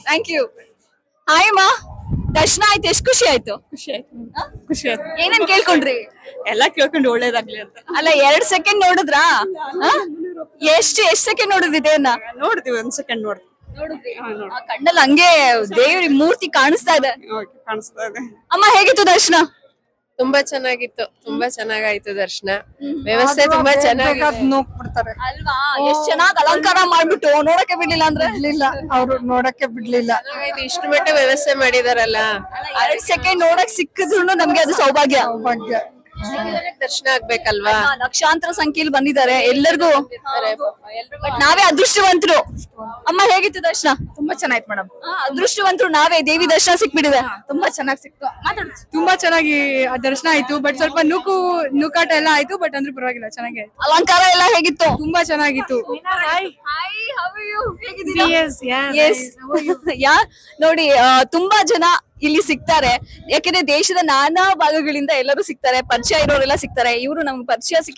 Thank you. Hi ಮಾ, ದರ್ಶನ ಆಯ್ತು, ಎಷ್ಟು ಖುಷಿ ಆಯ್ತು? ಖುಷಿ ಆಯ್ತು. ಖುಷಿ ಆಯ್ತು. ಏನೇನ್ ಕೇಳ್ಕೊಂಡ್ರಿ? ಎಲ್ಲ ಕೇಳ್ಕೊಂಡು ಒಳ್ಳೇದಾಗ್ಲಿ ಅಂತ ಅಲ್ಲ, 2 ಸೆಕೆಂಡ್ ನೋಡಿದ್ರಾ? ಎಷ್ಟ್ ಸೆಕೆಂಡ್ ನೋಡಿದ್ರಿ ದೇವ್ರನ್ನ? ನೋಡ್ತೀವಿ, ಒಂದ್ ಸೆಕೆಂಡ್ ನೋಡ್ತೀವಿ. ನೋಡಿದ್ರಿ? ಆ ಕಣ್ಣಲ್ಲಿ ಹಂಗೆ ದೇವ್ರ ಮೂರ್ತಿ ಕಾಣಿಸ್ತಾ ಇದೆ. ಕಾಣಿಸ್ತಾ ಇದೆ. ಅಮ್ಮ, ಹೇಗಿತ್ತು ದರ್ಶನ? ತುಂಬಾ ಚೆನ್ನಾಗಿತ್ತು, ತುಂಬಾ ಚೆನ್ನಾಗಾಯ್ತು ದರ್ಶನ. ವ್ಯವಸ್ಥೆ ತುಂಬಾ ಚೆನ್ನಾಗಿ ನೋಡ್ಬಿಡ್ತಾರೆ. ಅಲ್ವಾ, ಎಷ್ಟ್ ಚೆನ್ನಾಗ್ ಅಲಂಕಾರ ಮಾಡ್ಬಿಟ್ಟು ನೋಡಕ್ಕೆ ಬಿಡ್ಲಿಲ್ಲ ಅಂದ್ರೆ? ಬಿಡ್ಲಿಲ್ಲ, ಅವ್ರು ನೋಡಕ್ಕೆ ಬಿಡ್ಲಿಲ್ಲ. ಇಷ್ಟು ಮಟ್ಟ ವ್ಯವಸ್ಥೆ ಮಾಡಿದಾರಲ್ಲ. 2 ಸೆಕೆಂಡ್ ನೋಡಕ್ ಸಿಕ್ಕಿದ್ರು ನಮ್ಗೆ ಅದು ಸೌಭಾಗ್ಯ. ಭಾಗ್ಯ. ದರ್ಶನ ಆಗ್ಬೇಕಲ್ವಾ. ಲಕ್ಷಾಂತರ ಸಂಖ್ಯೆಯಲ್ಲಿ ಬಂದಿದ್ದಾರೆ ಎಲ್ಲರಿಗೂ. ಬಟ್ ನಾವೇ ಅದೃಷ್ಟವಂತರು. ಅಮ್ಮ, ಹೇಗಿತ್ತು ದರ್ಶನ? ತುಂಬಾ ಚೆನ್ನಾಯ್ತು ಮೇಡಮ್. ಅದೃಷ್ಟವಂತರು ನಾವೇ, ದೇವಿ ದರ್ಶನ ಸಿಕ್ಬಿಡಿದೆ. ತುಂಬಾ ಚೆನ್ನಾಗಿ ಸಿಕ್ತು. ತುಂಬಾ ಚೆನ್ನಾಗಿ ದರ್ಶನ ಆಯ್ತು. ಬಟ್ ಸ್ವಲ್ಪ ನೂಕಾಟ ಎಲ್ಲ ಆಯ್ತು. ಬಟ್ ಅಂದ್ರೆ ಪರವಾಗಿಲ್ಲ, ಚೆನ್ನಾಗಿ ಆಯ್ತು. ಅಲಂಕಾರ ಎಲ್ಲ ಹೇಗಿತ್ತು? ತುಂಬಾ ಚೆನ್ನಾಗಿತ್ತು. ನೋಡಿ, ತುಂಬಾ ಜನ ಇಲ್ಲಿ ಸಿಗ್ತಾರೆ. ಯಾಕೆಂದ್ರೆ ದೇಶದ ನಾನಾ ಭಾಗಗಳಿಂದ ಎಲ್ಲರೂ ಸಿಗ್ತಾರೆ, ಪರಿಚಯ ಇರೋರೆಲ್ಲ ಸಿಗ್ತಾರೆ. ಇವರು ನಮ್ಗೆ ಪರಿಚಯ ಸಿಕ್ಕಿದ